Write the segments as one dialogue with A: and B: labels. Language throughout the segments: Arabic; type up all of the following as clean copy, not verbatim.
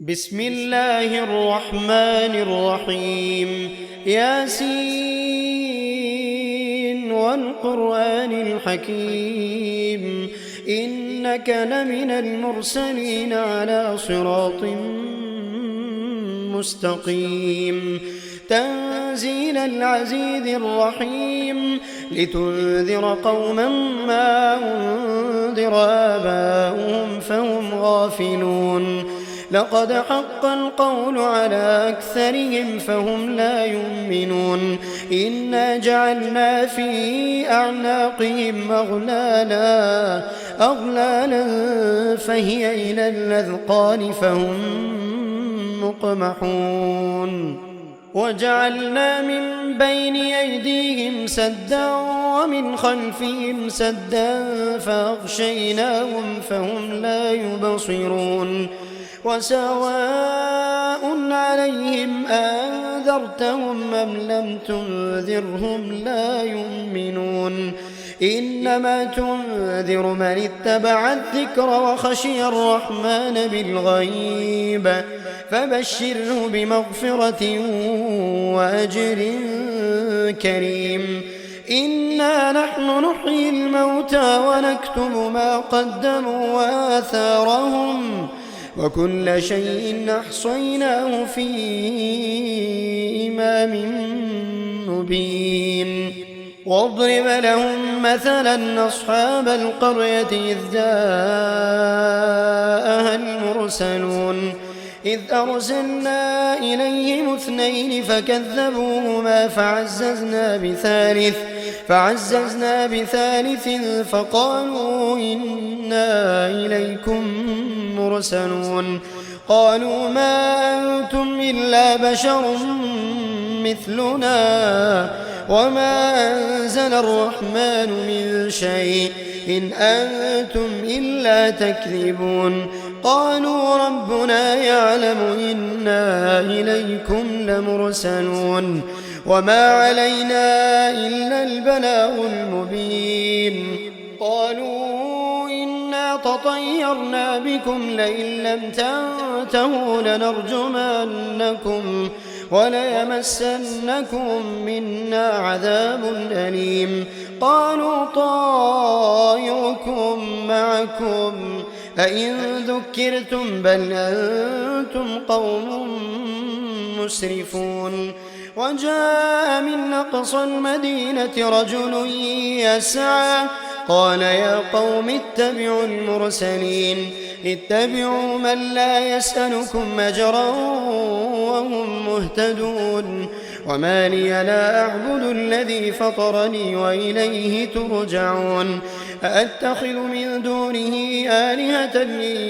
A: بسم الله الرحمن الرحيم. ياسين والقرآن الحكيم، إنك لمن المرسلين على صراط مستقيم. تنزيل العزيز الرحيم، لتنذر قوما ما أنذر آباؤهم فهم غافلون. لقد حق القول على أكثرهم فهم لا يؤمنون. إنا جعلنا في أعناقهم أغلالا فهي إلى الأذقان فهم مقمحون. وجعلنا من بين أيديهم سدا ومن خلفهم سدا فأغشيناهم فهم لا يبصرون. وسواء عليهم أنذرتهم أم لم تنذرهم لا يؤمنون. إنما تنذر من اتبع الذكر وخشي الرحمن بالغيب، فبشره بمغفرة وأجر كريم. إنا نحن نحيي الموتى ونكتب ما قدموا وآثارهم، وكل شيء أحصيناه في إمام مبين. واضرب لهم مثلا أصحاب القرية إذ جاءها المرسلون، إذ أرسلنا إليهم اثنين فكذبوهما فعززنا بثالث فقالوا إنا إليكم مرسلون. قالوا ما أنتم إلا بشر مثلنا وما أنزل الرحمن من شيء إن أنتم إلا تكذبون. قالوا ربنا يعلم إنا إليكم لمرسلون وما علينا إلا البلاغ المبين. قالوا إنا تطيرنا بكم لئن لم تنتهوا لنرجمنكم وليمسنكم منا عذاب أليم. قالوا طائركم معكم أئن ذكرتم بل أنتم قوم مسرفون. وجاء من أقصى المدينة رجل يسعى قال يا قوم اتبعوا المرسلين، اتبعوا من لا يسألكم أجرا وهم مهتدون. وما لي لا أعبد الذي فطرني وإليه ترجعون. أأتخذ من دونه آلهة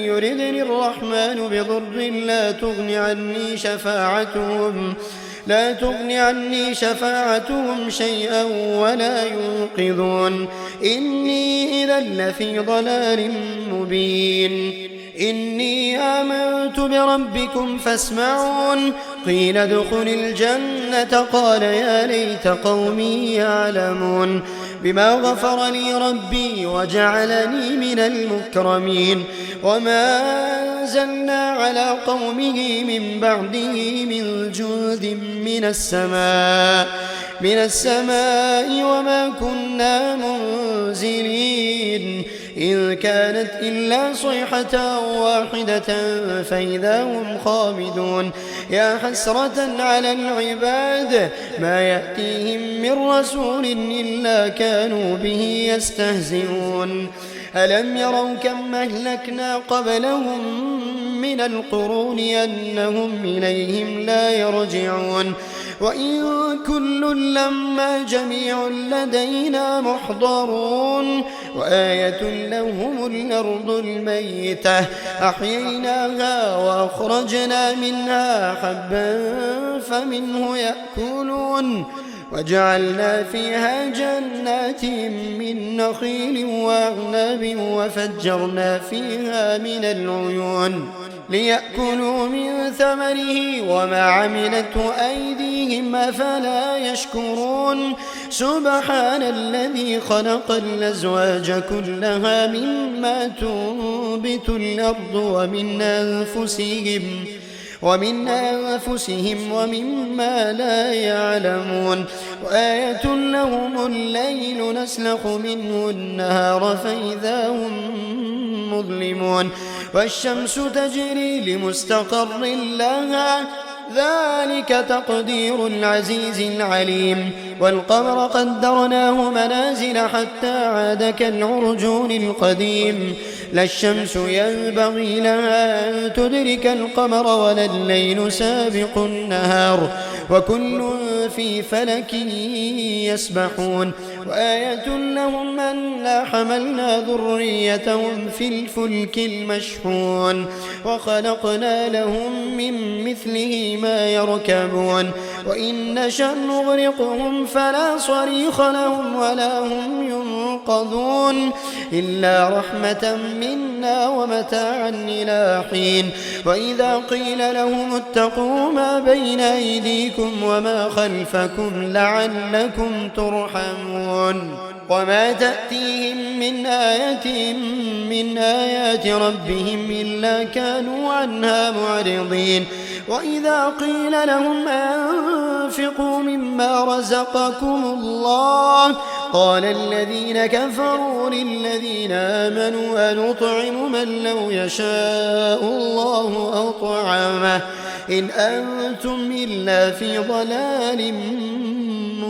A: يردني الرحمن بضر لا تغني عني شفاعتهم شيئا ولا ينقذون. إني إذا لفي ضلال مبين. إني آمنت بربكم فاسمعون. قيل ادخل الجنة قال يا ليت قومي يعلمون بما غفر لي ربي وجعلني من المكرمين. وما أنزلنا على قومه من بعده من جند من السماء وما كنا منزلين، إن كانت إلا صيحة واحدة فإذا هم خامدون. يا حسرة على العباد ما يأتيهم من رسول إلا كانوا به يستهزئون. ألم يروا كم أهلكنا قبلهم من القرون أنهم إليهم لا يرجعون. وإن كل لما جميع لدينا محضرون. وآية لهم الأرض الميتة أحييناها وأخرجنا منها حبا فمنه يأكلون. وجعلنا فيها جنات من نخيل وأعناب وفجرنا فيها من العيون ليأكلوا من ثمره وما عملته أيديهم أفلا يشكرون سبحان الذي خلق الأزواج كلها مما تنبت الأرض ومن أنفسهم ومما لا يعلمون وآية لهم الليل نسلخ منه النهار فإذا هم مظلمون والشمس تجري لمستقر لها ذلك تقدير العزيز العليم والقمر قدرناه منازل حتى عاد كالعرجون القديم لا الشمس ينبغي لها أن تدرك القمر ولا الليل سابق النهار وكل في فلك يسبحون وآية لهم أنا حملنا ذريتهم في الفلك المشحون وخلقنا لهم من مثله ما يركبون وإن نشأ نغرقهم فلا صريخ لهم ولا هم ينقذون إلا رحمة منا ومتاعا إلى حين وإذا قيل لهم اتقوا ما بين أيديكم وما خلفكم لعلكم ترحمون وما تأتيهم من آية من آيات ربهم إلا كانوا عنها معرضين وإذا قيل لهم أنفقوا مما رزقكم الله قال الذين كفروا للذين آمنوا أنطعم من لو يشاء الله أطعمه إن أنتم إلا في ضلال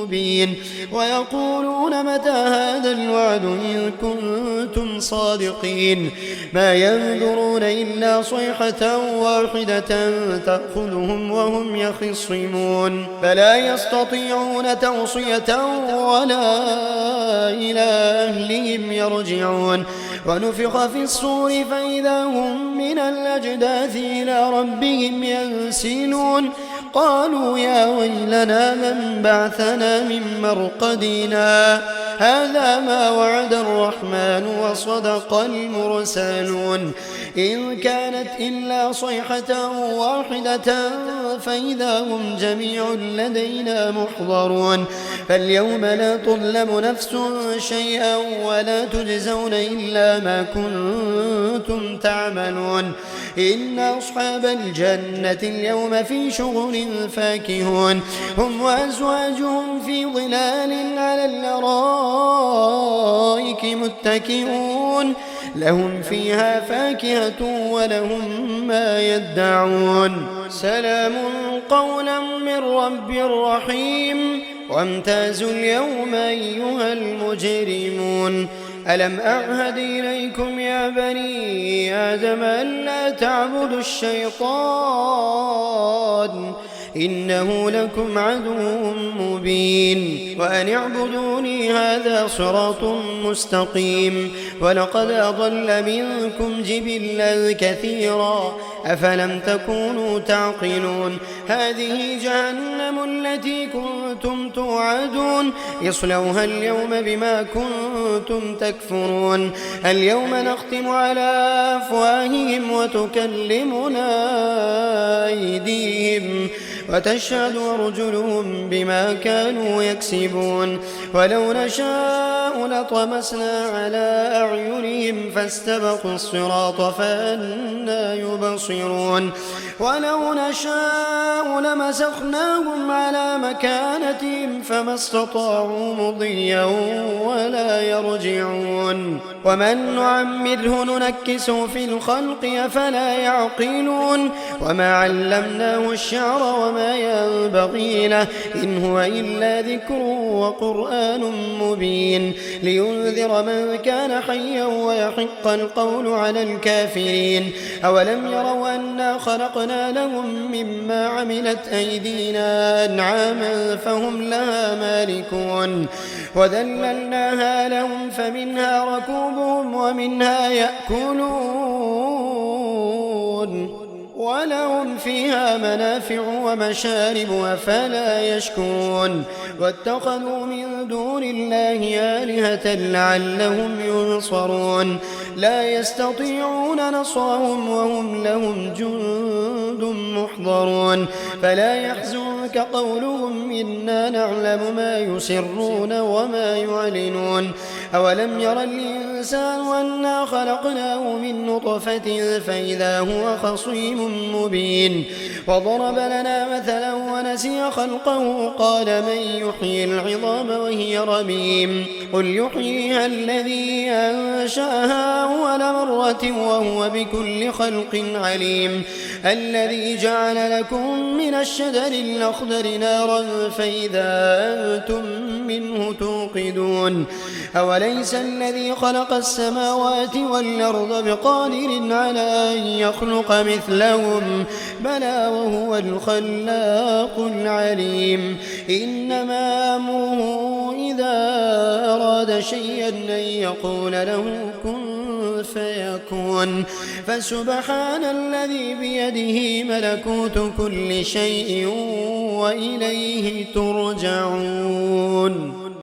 A: مبين ويقولون متى هذا الوعد إن كنتم صادقين ما ينظرون إلا صيحة واحدة تأخذهم وهم يخصمون فلا يستطيعون توصية ولا إلى أهلهم يرجعون ونفخ في الصور فإذا هم من الأجداث إلى ربهم ينسلون قالوا يا ويلنا من بعثنا من مرقدنا هذا ما وعد الرحمن وصدق المرسلون إن كانت إلا صيحة واحدة فإذا هم جميع لدينا محضرون فاليوم لا تظلم نفس شيئا ولا تجزون إلا ما كنتم تعملون إن أصحاب الجنة اليوم في شغل فاكهون هم وأزواجهم في ظلال على الأرائك متكئون لهم فيها فاكهة ولهم ما يدعون سلام قولا من رب رحيم وامتازوا اليوم أيها المجرمون ألم أعهد إليكم يا بني آدم ألا تعبدوا الشيطان إنه لكم عدو مبين وأن اعبدوني هذا صراط مستقيم ولقد أضل منكم جبلا كثيرا أفلم تكونوا تعقلون هذه جهنم التي كنتم توعدون اصلوها اليوم بما كنتم تكفرون اليوم نختم على أفواههم وتكلمنا أيديهم وتشهد أرجلهم بما كانوا يكسبون ولو نشاء لطمسنا على أعينهم فاستبقوا الصراط فأنى يبصرون ولو نشاء لمسخناهم على مكانتهم فما استطاعوا مضيا ولا يرجعون ومن نعمره ننكسه في الخلق أفلا يعقلون وما علمناه الشعر وما ينبغي له إن هو إلا ذكر وقرآن مبين لينذر من كان حيا ويحق القول على الكافرين أولم يروا أنا خلقنا لهم مما عملت أيدينا أنعاما فهم لها مالكون وذللناها لهم فمنها ركوبهم ومنها يأكلون ولهم فيها منافع ومشارب أفلا يشكرون واتخذوا من دون الله آلهة لعلهم ينصرون لا يستطيعون نصرهم وهم لهم جند محضرون فلا يحزنك قولهم إنا نعلم ما يسرون وما يعلنون أولم ير الإنسان أنا خلقناه من نطفة فإذا هو خصيم مبين وضرب لنا مثلا ونسي خلقه قال من يحيي العظام وهي رميم قل يحييها الذي أنشأها أول مرة وهو بكل خلق عليم الذي جعل لكم من الشجر الأخضر نارا فإذا أنتم منه توقدون أوليس الذي خلق السماوات والأرض بقادر على أن يخلق مثلهم بلى وهو الخلاق العليم إنما أمره إذا أراد شيئا أن يقول له كن فيكون فسبحان الذي بيده ملكوت كل شيء وإليه ترجعون.